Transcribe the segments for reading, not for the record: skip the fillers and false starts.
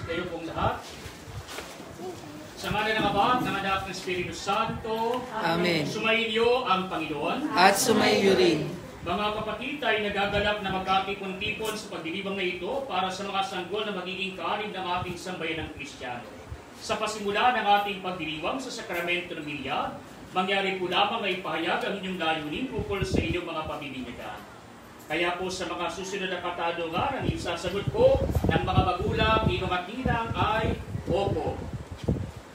kayo pong lahat. Sa ngalan ng Ama, ng Anak ng Espiritu Santo. Amen. Sumainyo ang Panginoon. At sumaiyo rin. Mga kapatid, ay nagagalak na magkatipon-tipon sa pagdilibang na ito para sa mga sanggol na magiging kaalib ng ating sambayan ng Kristiyano. Sa pasimula ng ating pagdiriwang sa sakramento ng binyag, mangyari po lamang na ipahayag ang inyong layunin ukol sa inyong mga pamimigyan. Kaya po sa mga susunod na katanungan, ang isasagot po ng mga magulang, ninong at ninang ay opo.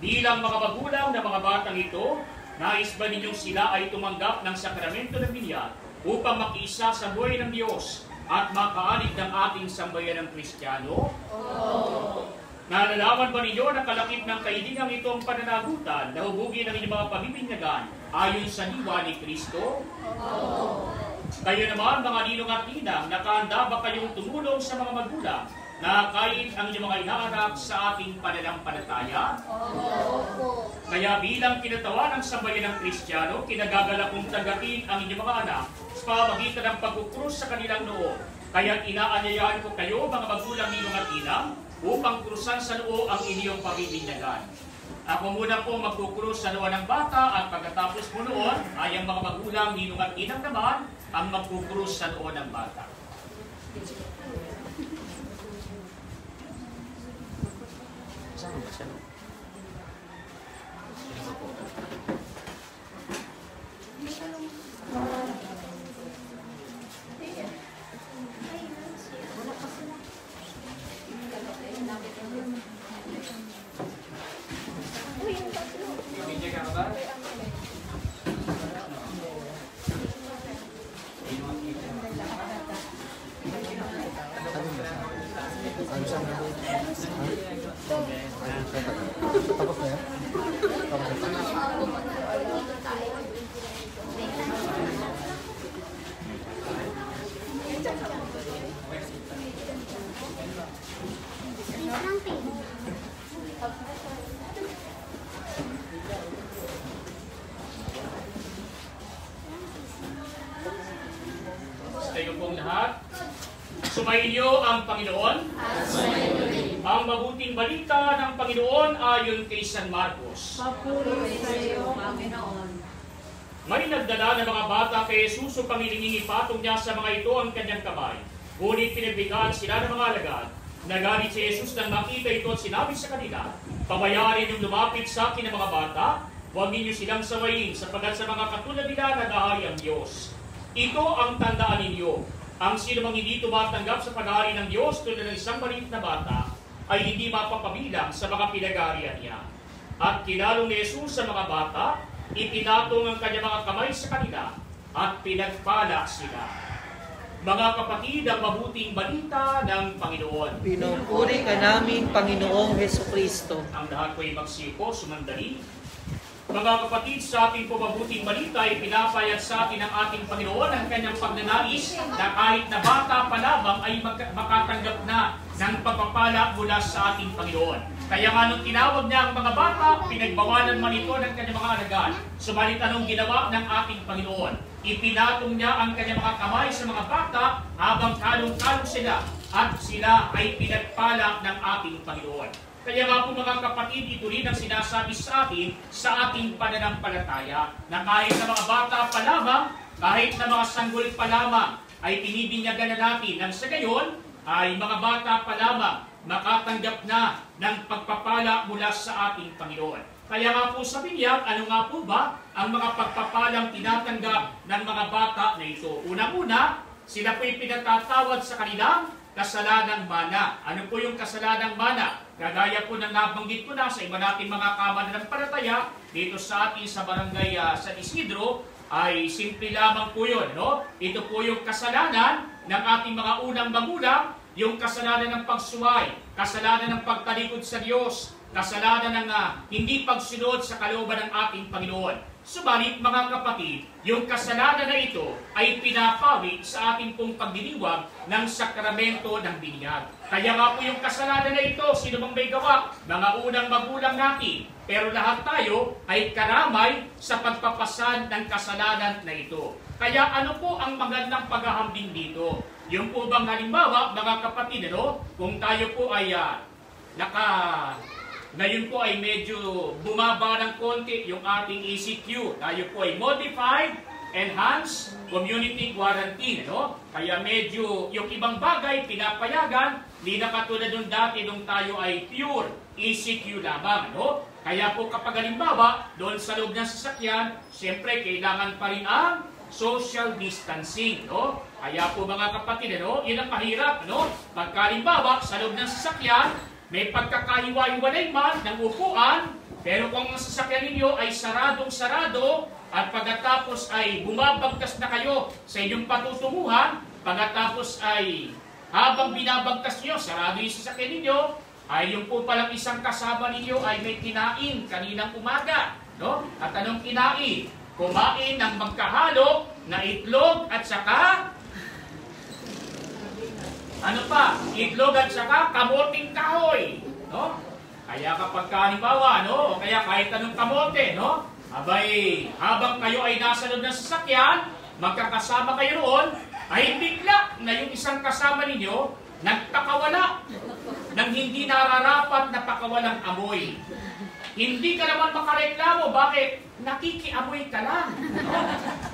Bilang mga magulang na mga batang ito, nais ba ninyong sila ay tumanggap ng sakramento ng binyag upang makiisa sa buhay ng Diyos at makaalig ng ating sambayan ng Kristiyano? Nalalaman ba ninyo na kalakip ng kaibigang itong pananagutan na hubugin ang inyong mga pamimigyan ayon sa diwa ni Kristo? Kayo naman, mga ninong at ninang, nakahanda ba kayong tumulong sa mga magulang na kahit ang inyong mga inaanak sa ating pananampalataya? Kaya bilang kinatawan ng sambayan ng Kristiyano, kinagagalak kong tagakin ang inyong mga anak sa pamamagitan ng pagkukrus sa kanilang noo. Kaya inaanyayahan ko kayo, mga magulang, ninong at ninang, upang krusan sa noo ang inyong pamimigyan. Ako muna po magkukrus sa noo ng bata at pagkatapos po noon ay ang mga magulang, ninong at ninang naman ang magkukrus sa noo ng bata. Saan ba siya? Kayo pong lahat, sumainyo ang Panginoon. Ang mabuting balita ng Panginoon ayon kay San Marcos. Papuri sa iyo, Panginoon. May nagdala ng mga bata kay Jesus upang iningi-patong niya sa mga ito ang kanyang kamay. Ngunit pinagbigaan sila ng mga alagad. Nagalit si Jesus nang makita ito at sinabi sa kanila, pabayaan ninyong lumapit sa akin ng mga bata, huwag ninyo silang sawayin sapagkat sa mga katulad nila nag-ahari ang Diyos. Ito ang tandaan ninyo. Ang sino mang hindi tumatanggap sa pag-aari ng Diyos tulad ng isang maliit na bata ay hindi mapapabilang sa mga pinag-aarian niya. At kinalong ni Jesus sa mga bata, ipinatong ang kanyang mga kamay sa kanila at pinagpala sila. Mga kapatid, ang mabuting balita ng Panginoon. Pinupuri ka namin, Panginoong Hesukristo. Ang lahat ko ay magsiko, sumandali. Mga kapatid, sa ating mabuting balita ay pinapayat sa atin ng ating Panginoon ang kanyang pagnanais na kahit na bata pa lamang ay makatanggap na ng pagpapala mula sa ating Panginoon. Kaya nga nung tinawag niya ang mga bata, pinagbawalan man ito ng kanyang mga alagad. Subalit anong ginawa ng ating Panginoon? Ipinatong niya ang kanyang mga kamay sa mga bata habang kalong-kalong sila at sila ay pinagpala ng ating Panginoon. Kaya nga po mga kapatid, ito rin ang sinasabi sa atin sa ating pananampalataya na kahit na mga bata pa lamang, kahit na mga sanggol pa lamang, ay pinibinyagan na natin nang sa gayon ay mga bata pa lamang makatanggap na ng pagpapala mula sa ating Panginoon. Kaya nga po sa binyag, ano nga po ba ang mga pagpapalang tinatanggap ng mga bata na ito? Unang-una, sila po'y pinatatawad sa kanilang kasalanang mana. Ano po yung kasalanang mana? Kagaya po ng nabanggit ko na sa iba natin mga kamananampalataya dito sa atin sa barangay San Isidro, ay simple lamang po yun. No? Ito po yung kasalanan ng ating mga unang magulang, yung kasalanan ng pagsuway, kasalanan ng pagtalikod sa Diyos, kasalanan ng hindi pagsunod sa kalooban ng ating Panginoon. Subalit mga kapatid, yung kasalanan na ito ay pinapawi sa ating pong pagdiriwang ng sakramento ng binyag. Kaya nga po yung kasalanan na ito, sino bang may gawa? Mga unang magulang natin. Pero lahat tayo ay karamay sa pagpapasan ng kasalanan na ito. Kaya ano po ang magandang paghahambing dito? Yung po bang halimbawa, mga kapatid, kung tayo po ay Ngayon po ay medyo bumaba ng konti yung ating ECQ. Tayo po ay Modified Enhanced Community Quarantine. No? Kaya medyo yung ibang bagay pinapayagan, hindi na katulad nung dati nung tayo ay pure ECQ lamang. No? Kaya po kapag halimbawa, doon sa loob ng sasakyan, siyempre kailangan pa rin ang social distancing. No? Kaya po mga kapatid, no? Yun ang mahirap. No? Pagka halimbawa, sa loob ng sasakyan, may pagkakahiwa-hiwalay man ng upuan, pero kung ang sasakyan ninyo ay saradong-sarado at pagkatapos ay bumabagtas na kayo sa inyong patutunguhan, pagkatapos ay habang binabagtas nyo, sarado yung sasakyan ninyo, ay yung po palang isang kasama ninyo ay may kinain kaninang umaga. No? At anong kinain? Kumain ng magkahalo na itlog at saka itlog at saka kamoting kahoy, no? Kaya kapag halimbawa, no, o kaya kahit anong kamote, no, abay, habang kayo ay nasa loob ng sasakyan, magkakasama kayo roon, ay bigla na yung isang kasama ninyo nagpakawala ng hindi nararapat na pakawalang amoy. Hindi ka naman makareklamo, bakit? Nakikiamoy ka lang. No?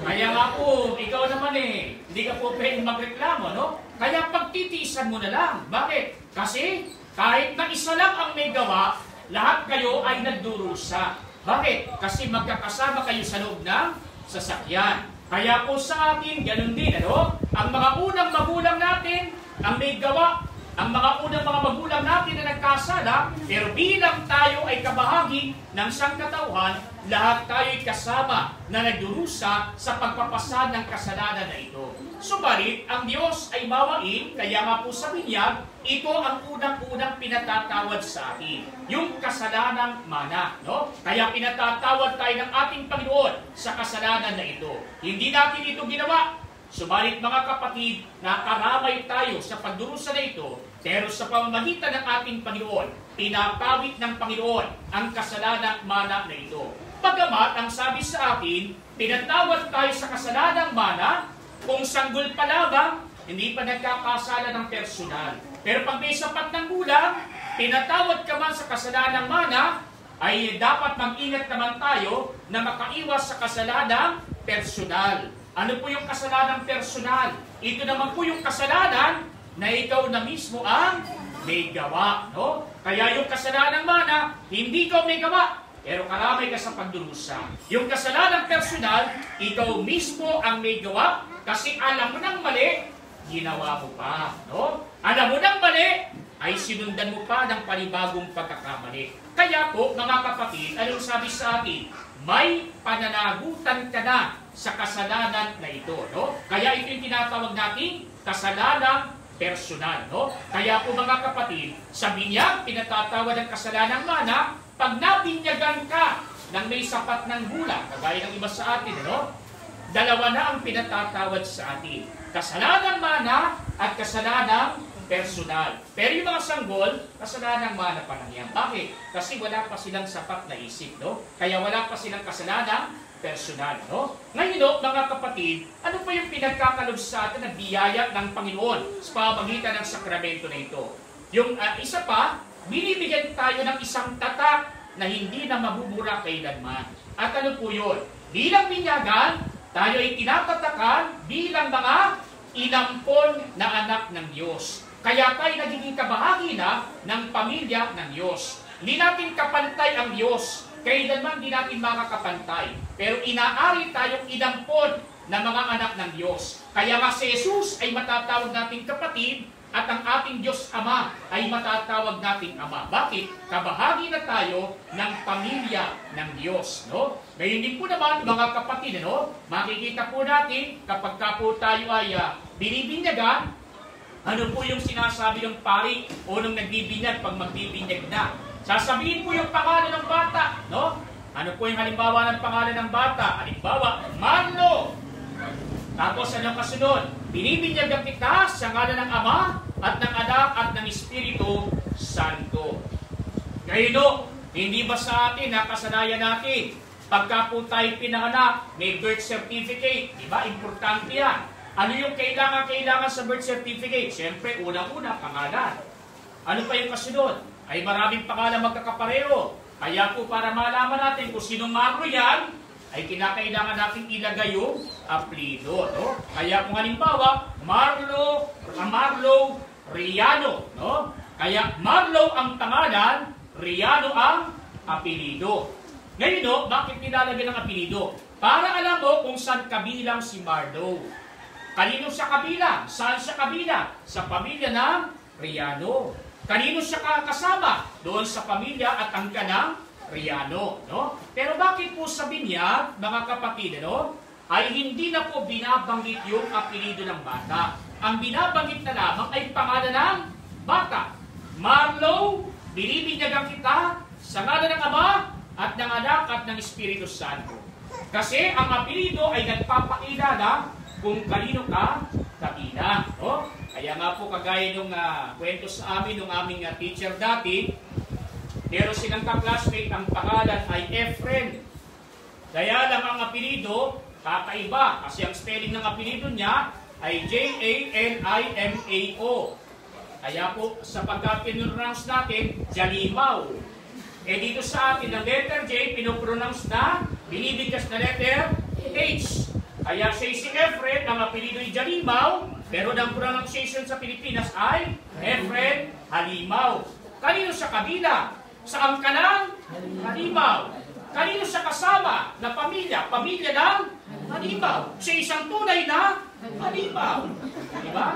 Kaya nga po, ikaw naman hindi ka po pwedeng magreklamo, no? Kaya pagtitiisan mo na lang. Bakit? Kasi kahit na isa lang ang may gawa, lahat kayo ay nagdurusa. Bakit? Kasi magkakasama kayo sa loob ng sasakyan. Kaya po sa atin, ganun din, ano? Ang mga unang magulang natin, ang may gawa, ang mga unang mga magulang natin na nagkasala, pero bilang tayo ay kabahagi ng sangkatauhan, lahat tayo ay kasama na nagdurusa sa pagpapasa ng kasalanan na ito. Subalit, ang Diyos ay mawain, kaya nga po sa binyag, ito ang unang-unang pinatatawad sa atin. Yung kasalanang mana. No? Kaya pinatatawad tayo ng ating Panginoon sa kasalanan na ito. Hindi natin ito ginawa. Subalit mga kapatid, nakaramay tayo sa pagdurusa na ito, pero sa pamamagitan ng ating Panginoon, pinapawit ng Panginoon ang kasalanang mana na ito. Bagamat ang sabi sa atin, pinatawad tayo sa kasalanang mana, kung sanggol pa lamang, hindi pa nagkakasala ng personal. Pero pag may sapat ng gulang, pinatawad ka man sa kasalanang mana, ay dapat mag-ingat naman tayo na makaiwas sa kasalanang personal. Ano po yung kasalanang personal? Ito naman po yung kasalanan na ikaw na mismo ang may gawa. No? Kaya yung kasalanang mana, hindi ikaw may gawa, pero karamay ka sa pagdurusa. Yung kasalanang personal, ikaw mismo ang may gawa, kasi alam mo ng mali, ginawa mo pa. No? Alam mo ng mali, ay sinundan mo pa ng panibagong pagkakamali. Kaya po, mga kapatid, anong sabi sa atin? May pananagutan ka na sa kasalanan na ito. No? Kaya ito yung tinatawag natin kasalanang personal. No? Kaya po mga kapatid, sa binyag, pinatatawad ang kasalanang mana, pag nabinyagan ka ng may sapat ng gulang, kagaya ng iba sa atin, no? Dalawa na ang pinatatawad sa atin. Kasalanang mana at kasalanang personal. Pero yung mga sanggol, kasalanang mana pa lang yan. Bakit? Kasi wala pa silang sapat na isip, no? Kaya wala pa silang kasalanang personal, no? Ngayon, no, mga kapatid, ano pa yung pinagkakalob sa atin na biyaya ng Panginoon sa pamamagitan ng sakramento na ito? Yung isa pa, binibigyan tayo ng isang tatak na hindi na mabubura kailanman. At ano po yun? Bilang binyagan, tayo ay tinatatakan bilang mga inampon na anak ng Diyos. Kaya tayo nagiging kabahagi na ng pamilya ng Diyos. Hindi natin kapantay ang Diyos. Kailanman di natin makakapantay. Pero inaari tayong inampon na mga anak ng Diyos. Kaya nga si Jesus ay matatawag nating kapatid at ang ating Diyos Ama ay matatawag nating Ama. Bakit? Kabahagi na tayo ng pamilya ng Diyos. No? Ngayon din po naman, mga kapatid, no? Makikita po natin kapag ka po tayo ay binibinyagan, ano po yung sinasabi ng pari o nung nagbibinyag pag magbibinyag na? Sasabihin po yung pangalan ng bata. No? Ano po yung halimbawa ng pangalan ng bata? Halimbawa, Manlo. Tapos anong kasunod? Binibinyagan kita sa ngalan ng Ama at ng Anak at ng Espiritu Santo. Ngayon, hindi ba sa atin, nakasanayan natin, pagka po tayo pinanganak, may birth certificate, di ba? Importante yan. Ano yung kailangan sa birth certificate? Siyempre, unang-una, pangalan. Ano pa yung kasunod? Ay maraming pangalan magkakapareho. Kaya po para malaman natin kung sinong Marlo yan, ay kinakailangan natin ilagay yung apelido. No? Kaya kung halimbawa, Marlo Riano. No? Kaya Marlo ang pangalan, Riano ang apelido. Ngayon, no, bakit nilalagay ng apelido? Para alam mo kung saan kabilang si Marlo. Kanino siya kabilang? Saan siya kabilang? Sa pamilya ng Riano. Kanino siya kasama? Doon sa pamilya at angka ng Riano. No? Pero bakit po sa binyag, mga kapatid, no, ay hindi na po binabanggit yung apelido ng bata. Ang binabanggit na lamang ay pangalan ng bata. Marlo, binibinyagan kita sa ngalan ng Ama at ng Anak at ng Espiritu Santo. Kasi ang apelido ay nagpapakilala kung kanino ka kabilang. No? Kaya nga po kagaya nung kwento sa amin ng aming teacher dati, meron silang ka-classmate, ang pangalan ay Efren. Kaya lang ang apelido, kakaiba. Kasi ang spelling ng apelido niya ay Janimao. Kaya po sa pagka-pronounce natin, Jalimao. Eh dito sa atin, ang letter J, pinopronounce na, binibigkas na letter H. Kaya siya si Efren, ang apelido ay Jalimao, pero ang pronunciation sa Pilipinas ay Efren Halimaw. Kanino siya kabilang? Saan ka ng Halimaw? Kanino siya kasama na pamilya? Pamilya ng Halimaw. Siya isang tunay na Halimaw. Diba?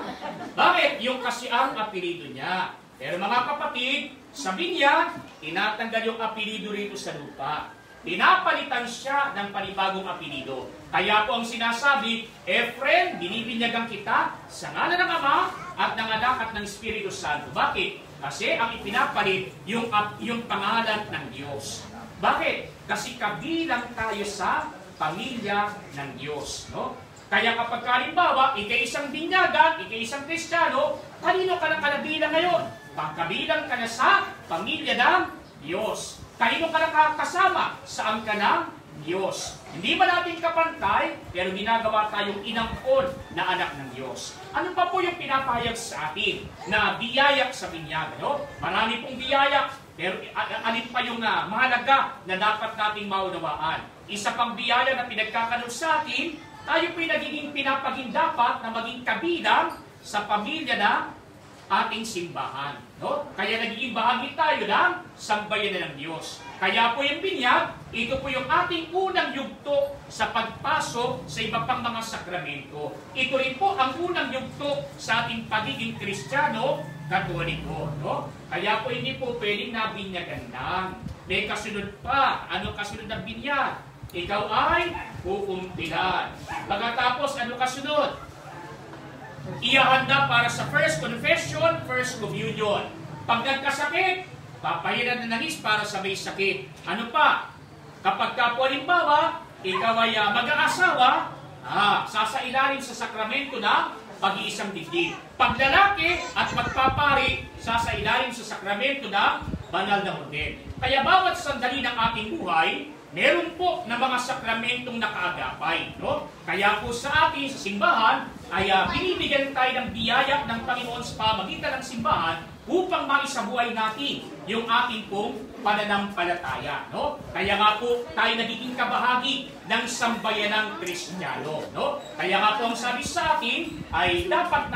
Bakit? Yung kasi ang apelido niya. Pero mga kapatid, sabi niya, tinatanggal yung apelido rito sa lupa. Pinapalitan siya ng panibagong apelido. Kaya po ang sinasabi, Efren, binibinyagan kita sa ngalan ng Ama at ng Anak at ng Espiritu Santo. Bakit? Kasi ang ipinapalit yung pangalan ng Diyos. Bakit? Kasi kabilang tayo sa pamilya ng Diyos. No? Kaya kapag halimbawa, ika-isang binyagan, ika-isang Kristiyano, kanino ka na kanabilang ngayon? Pagkabilang ka na sa pamilya ng Diyos. Kanino ka nakakasama? Saan ka ng Diyos? Hindi ba natin kapantay, pero ginagawa tayong inangkon na anak ng Diyos. Ano pa po yung pinapahayag sa atin na biyaya sa binyag? No? Marami pong biyaya, pero alin pa yung mahalaga na dapat nating maunawaan? Isa pang biyaya na pinagkakaloob sa atin, tayo po'y nagiging pinapaging dapat na maging kabilang sa pamilya na ating simbahan. No? Kaya nagiging bahagi tayo ng sambayanan ng Diyos. Kaya po yung binyag, ito po yung ating unang yugto sa pagpasok sa iba pang mga sakramento. Ito rin po ang unang yugto sa ating pagiging Kristiyano, Katoliko. No? Kaya po hindi po pwedeng nabinyagan lang. May kasunod pa. Ano kasunod ng binyag? Ikaw ay kukumpilan. Pagkatapos, ano kasunod? Iahanda para sa first confession, first communion. Pag nagkasakit, papahiran na nangis para sa may sakit. Ano pa? Kapag po halimbawa, ikaw ay mag-aasawa, sasailalim sa sakramento ng pag-iisang digdig. Pag lalaki at magpapari, sasailalim sa sakramento ng banal na hordin. Kaya bawat sandali ng ating buhay, meron po na mga sakramentong nakaagapay. No? Kaya po sa atin, sa simbahan, ay binibigyan tayo ng biyaya ng Panginoon sa pamagitan ng simbahan upang maisabuhay natin yung ating pong pananampalataya. No? Kaya nga po tayo nagiging kabahagi ng sambayanang Kristiyano. No? Kaya nga po ang sabi sa atin ay dapat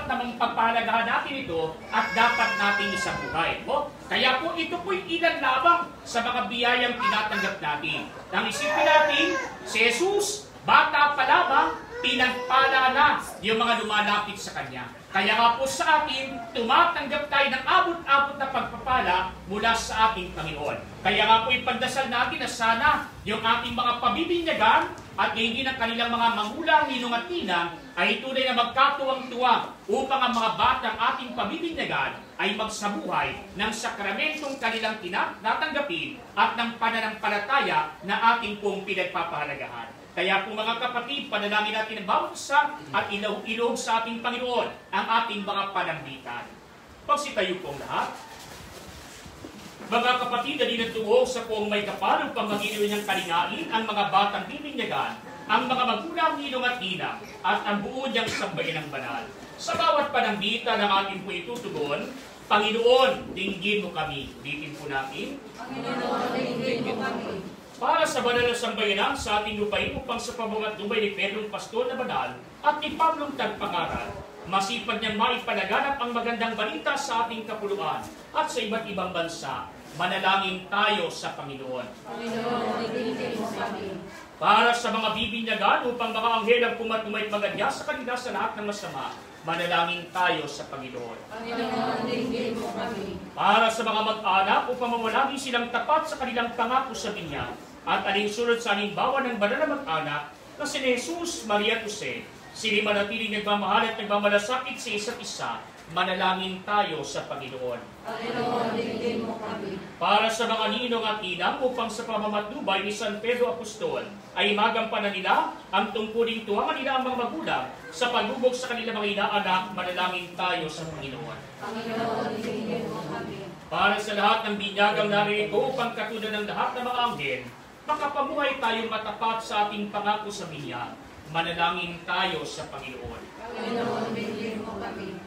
namang pagpahalagahan natin ito at dapat natin isabuhay. No? Kaya po ito po'y ilan lamang sa mga biyayang tinatanggap natin. Nang isipin natin, si Jesus, bata pa lamang, pinagpala na yung mga lumalapit sa Kanya. Kaya nga po sa atin, tumatanggap tayo ng abot-abot na pagpapala mula sa ating Panginoon. Kaya nga po ipagdasal natin na sana yung ating mga pabibinyagan at hindi ng kanilang mga mangulang, ninong at tinang ay tunay na magkatuwang-tuwang upang ang mga batang ating pabibinyagan ay magsabuhay ng sakramentong kanilang tinatanggapin at ng pananampalataya na ating pong pinagpapahalagahan. Kaya po mga kapatid, panalangin natin ang bawat isa at ilog sa ating Panginoon ang ating mga panambitan. Pagsitayo po ang lahat. Mga kapatid, na tuwog sa kung may kapal upang magiliwin ng kalingain ang mga batang bibinyagan, ang mga magulang, ninong at ina, at ang buo niyang sambayan ng banal. Sa bawat panambita ng ating po itutugon, Panginoon, dinggin mo kami. Ulitin po natin. Panginoon, dinggin mo kami. Para sa banal na sambayanan sa ating lupain upang sa pamungat lumay ni Pedrong Pastor na banal at ni Pablong Tagpangaral, masipag niyang maipalaganap ang magandang balita sa ating kapuluan at sa iba't ibang bansa. Manalangin tayo sa Panginoon. Panginoon, dinggin mo kami. Para sa mga bibinyagan upang mga anghel ang pumatumay magadya sa kanila sa lahat ng masama, manalangin tayo sa Panginoon. Panginoon, dinggin mo kami. Para sa mga mag-anak upang mawalagi silang tapat sa kanilang pangako sa binyag at alinsunod sa halimbawa ng banal na mag-anak na si Jesus, Maria at Jose, sila manatiling nagmamahal at nagmamalasakit sa isa't isa, manalangin tayo sa Panginoon. Panginoon, dinggin mo kami. Para sa mga ninong at inang upang sa pamamatnubay ni San Pedro Apostol ay magampanan nila ang tungkuling tuwangan nila ang mga magulang sa paglubog sa kanilang mga inaanak, manalangin tayo sa Panginoon. Panginoon, dinggin mo kami. Para sa lahat ng binyagang naririto upang katulad ng lahat ng mga anghel, makapamuhay tayong matapat sa ating pangako sa binyag, manalangin tayo sa Panginoon. Panginoon, dinggin mo kami.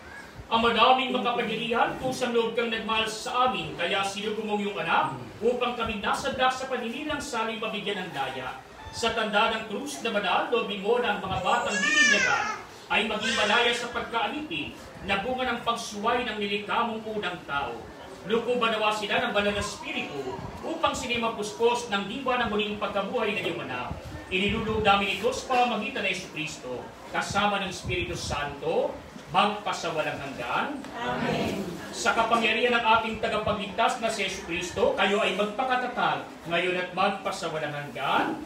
Ang madaming makapangyarihan, kusang loob kang nagmahal sa amin, kaya sinugong mong iyong anak, upang kami nasadlak sa paninilang saling mabigyan ng daya. Sa tanda ng krus na banal, lobin mo ng mga batang bininyagan, ay maging malaya sa pagkaalipin, na bunga ng pagsuway ng nilikamong unang tao. Lukuban nawa sila ng banal na spiritu, upang sila mapuspos ng diwa ng muling pagkabuhay ng iyong anak. Inilulog namin ito sa pamamagitan ng Jesucristo, kasama ng Espiritu Santo, magpasawalang hanggan. Amen. Sa kapangyarihan ng ating tagapagligtas na si Jesucristo, kayo ay magpakatatag ngayon at magpasawalang hanggan.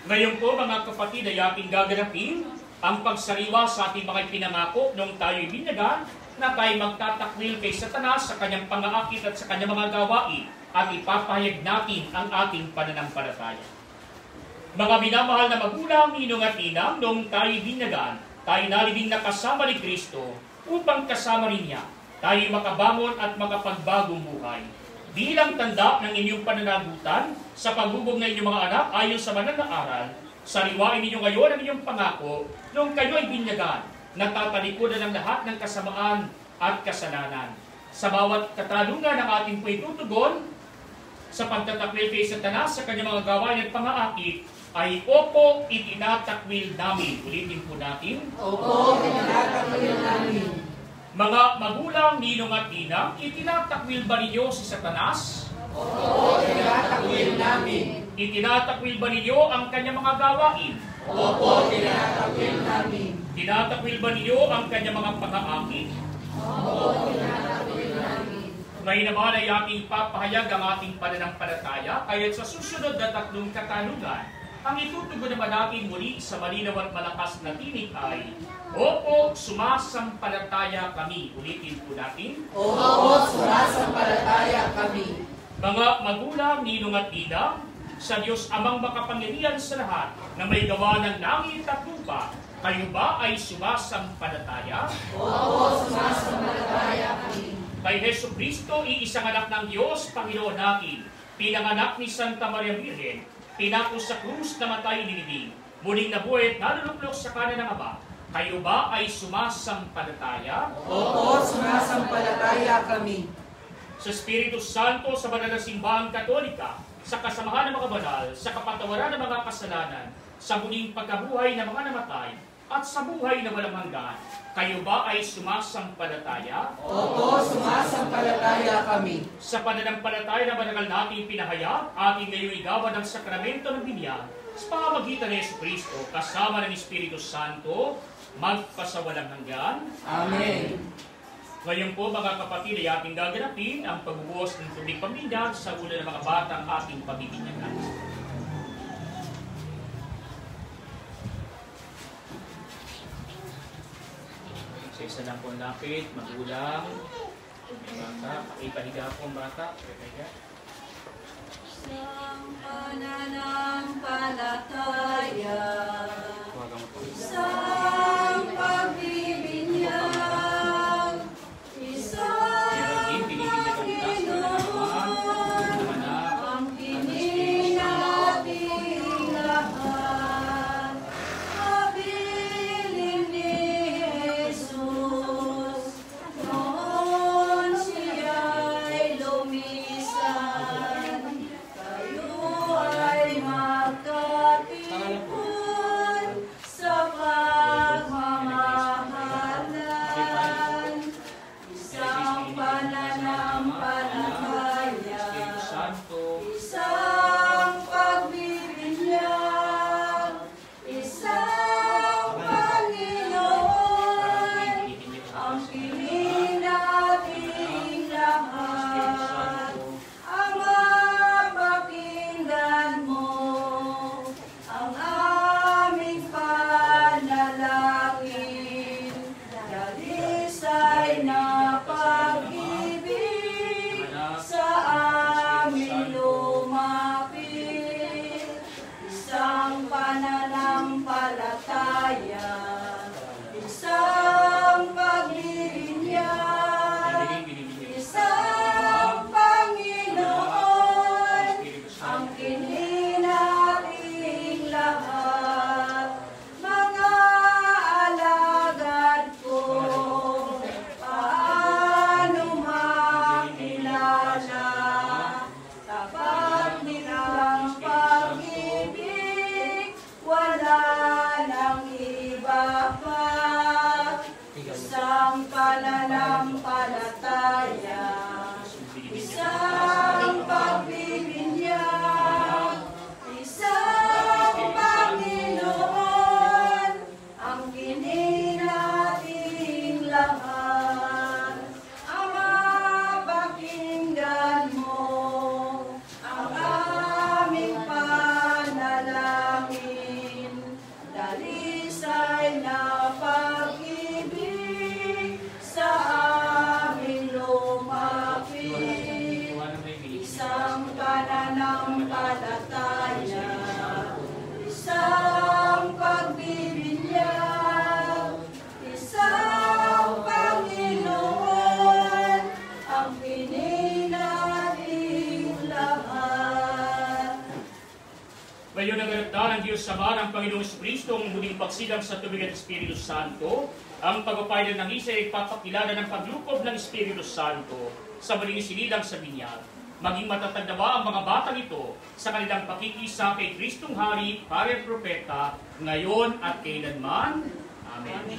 Ngayon po mga kapatid ay ating gaganapin ang pagsariwa sa ating mga pinangako nung tayo'y binyagan na tayo magtatakwil kay Satanas sa kanyang pangaakit at sa kanyang mga gawain at ipapahayag natin ang ating pananampalataya. Mga minamahal na magulang, ninong at inang, nung tayo'y binyagan, tayo nalibing nakasama ni Kristo upang kasama rin niya tayo makabangon at makapagbagong buhay. Bilang tanda ng inyong pananagutan sa pagbubog ng inyong mga anak ayon sa banal na aral, sariwain ninyo ngayon ang inyong pangako nung kayo ay binyagan, natatalikudan ng lahat ng kasamaan at kasalanan. Sa bawat katanungan ng ating po itutugon, sa pagtatakwil kay Satanas sa kanyang mga gawain at pangaakit, ay opo, itinatakwil namin. Ulitin po natin. Opo, itinatakwil namin. Mga magulang, ninong at inang, itinatakwil ba ninyo si Satanas? Opo, itinatakwil namin. Itinatakwil ba ninyo ang kanyang mga gawain? Opo, itinatakwil namin. Tinatakwil ba ninyo ang kanyang mga pangaakit? Opo, itinatakwil namin. Ngayon naman ay ating papahayag ang ating pananampalataya, kaya sa susunod na 3 katanungan, ang itutugon naman natin muli sa malinaw at malakas na tinig ay, opo, sumasampalataya kami. Ulitin po natin. Opo, sumasampalataya kami. Mga magulang, ninong at inang, sa Diyos amang makapangyarihan sa lahat na may gawa ng langit at lupa, kayo ba ay sumasampalataya? Opo, sumasampalataya kami. Kay Jesucristo, iisang anak ng Diyos, Panginoon natin, pinanganak ni Santa Maria Virgen, pinakos sa krus na matay inilibing, muling nabuhay at naluluklok sa kanan ng Ama, kayo ba ay sumasampalataya? Oo, sumasampalataya kami. Sa Espiritu Santo, sa banal na simbahang Katolika, sa kasamahan ng mga banal, sa kapatawaran ng mga kasalanan, sa muling pagkabuhay ng mga namatay, at sa buhay na walang hanggan, kayo ba ay sumasampalataya? Oo, sumasampalataya kami. Sa pananampalataya na managal natin pinahayag, ating ngayong igawa ng sakramento ng binyag, sa pamamagitan ng Jesucristo, kasama ng Espiritu Santo, magpasawalang hanggan. Amen. Ngayon po mga kapatid ay ating gaganapin ang pagbubuhos ng tubig pambinyag sa ulo ng mga batang ating pabibinyagan. Sa isa lang po lapit, magulang, may bata, pakipahiga po ang bata, pakipahiga. Isang pananampalataya, isang pagbibinyag, isang Panginoon, ang pininating lahat, kabilin ni Jesus, noong Isang pananampalataya, isang pagbibinyag, isang Panginoon, ang kininating lahat. Ama, pakinggan mo ang aming panalangin, dalisay na pag-ibig sa aming lumapit. Isang pananampalataya, isang pagbibinyag, isang Panginoon, ang pininating lahat. Ngayon ang ganaptan ng Diyos Sama ng Panginoong Jesucristo ang muling pagsilang sa tubig at Espiritu Santo. Ang pagpapay ng isa ay papakilala ng paglukob ng Espiritu Santo sa muling sinilang sa binyag. Maging matatag na ba ang mga batang ito sa kanilang pakikisa kay Kristong Hari, Pare at Propeta, ngayon at kailanman. Amen.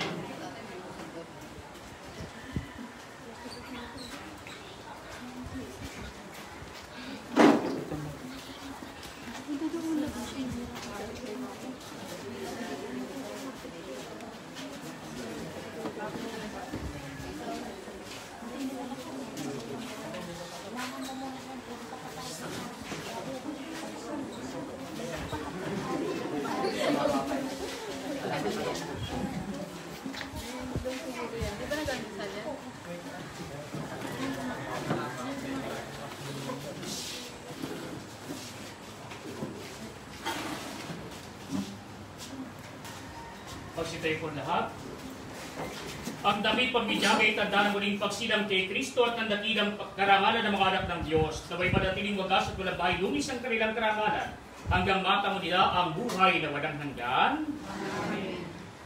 Magsitayo po lahat. Ang damit pagbinyag ay tanda ng muling pagsilang kay Kristo at ang dakilang karangalan ng mga anak ng Diyos. Naway manatiling wagas at walang bahay lumis ang kanilang karangalan hanggang matamo nila ang buhay na walang hanggan.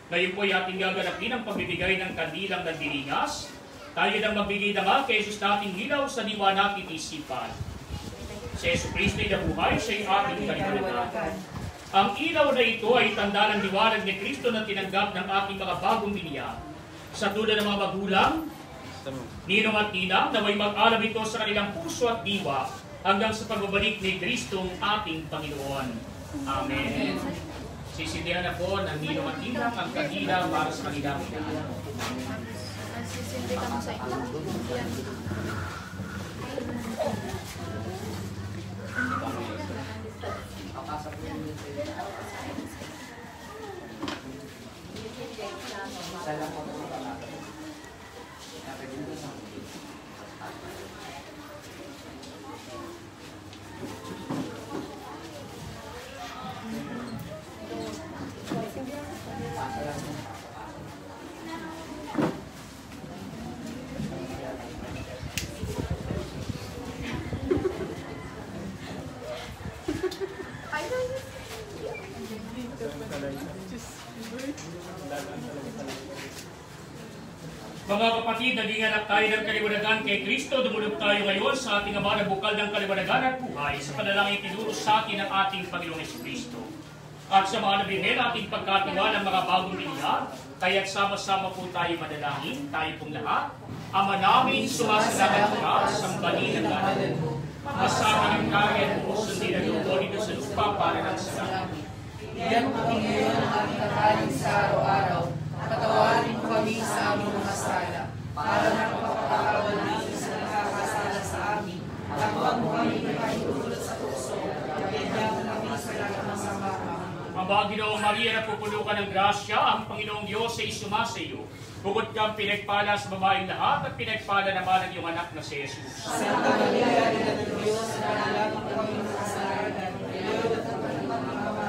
Ngayon po ay ating gaganapin ang pagbibigay ng kandilang ng diningas. Tayo nang magbigay dangal kay Jesus nating hilaw sa diwa natin isipan. Si Jesus Kristo ay nabuhay, siya ay ating kaliwanagan. Ang ilaw na ito ay tanda ng liwanag ni Kristo na tinanggap ng ating mga bagong biniyag. Sa tulad ng mga magulang, ninong at ninang, naway mag-alam ito sa kanilang puso at diwa hanggang sa pagbabalik ni Kristong ating Panginoon. Amen. Sisindihan na po ng ninong at ninang ang kandila para sa kanilang inaalam. Sisindi ka mo sa ito. Mga kapatid, naging anak tayo ng kaliwanagan kay Kristo. Dumulog tayo ngayon sa ating Ama na bukal ng kaliwanagan at buhay sa panalangin tinuro sa atin ng ating Panginoong Jesucristo. At sa mga nabihel ating pagkatiwa ng mga bagong biniyag, kaya't sama-sama po tayo manalangin, tayo pong lahat. Ama namin, sumasalamat ka sa banil ng ngalan mo. Masama ng kahit mo, sundin ang lupo dito sa lupa para ng salamat. Bigyan mo kami ngayon ang aming kakanin sa araw-araw. Patawarin mo kami sa aming mga sala, para na mapapakawal namin sa nakakasala sa amin. At huwag mo kami nakahintulot sa tukso, kaya mo kami sa lahat ng sama. Aba, Ginoong Maria, napupuno ka ng grasya, ang Panginoong Diyos ay sumasa iyo. Bukod kang pinagpala sa babaeng lahat at pinagpala naman ang iyong anak na si Jesus. Santa Maria, Ina ng Diyos, nanalangin po kami ng kasalanan, ngayon at ang pagmamahal.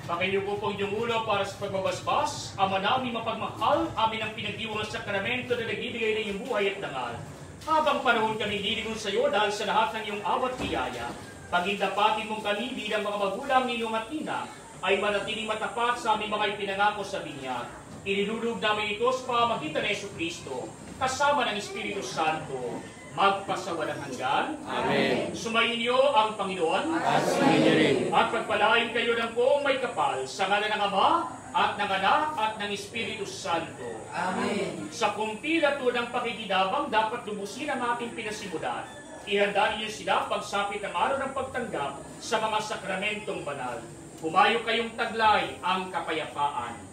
Pakiyuko po inyong ulo para sa pagbabasbas. Ama namin mapagmahal, amin ang pinagdiwang sa sakramento na nagbibigay ng iyong buhay at dangal. Habang panahon kami lilingon sa iyo dahil sa lahat ng iyong awat biyaya, pagindapatin mong kami bilang mga magulang ninong at ina, ay manatiling matapat sa aming mga ipinangako sa binyag. Inilulog namin ito sa pamamagitan ng Jesucristo, kasama ng Espiritu Santo, magpasawalang hanggan. Amen. Sumayin niyo ang Panginoon At sumayin niyo rin. at pagpalain kayo ng buong may kapal sa ngalan ng Ama at ng Anak at ng Espiritu Santo. Amen. Sa kumpirato ng pakikidabang dapat lubusin ang ating pinasimulan. Ihanda niyo sila pagsapit ng araw ng pagtanggap sa mga sakramentong banal. Humayo kayong taglay ang kapayapaan.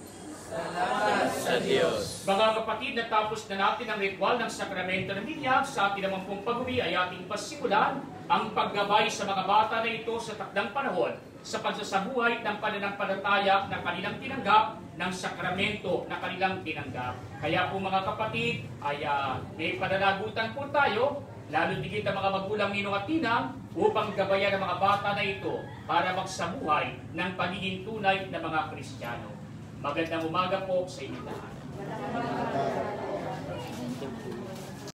Salamat sa Diyos. Mga kapatid, natapos na natin ang ritual ng sakramento ng binyag. Sa atin naman pong pag-uwi ay ating pasimulan ang paggabay sa mga bata na ito sa takdang panahon sa pagsasabuhay ng pananampalataya na kanilang tinanggap ng sakramento na kanilang tinanggap. Kaya po mga kapatid, ay may pananagutan po tayo, lalo digit ang mga magulang ninong at tinang, upang gabayan ang mga bata na ito para magsabuhay ng pagiging tunay na mga Kristiyano. Magandang umaga po sa inyo lahat.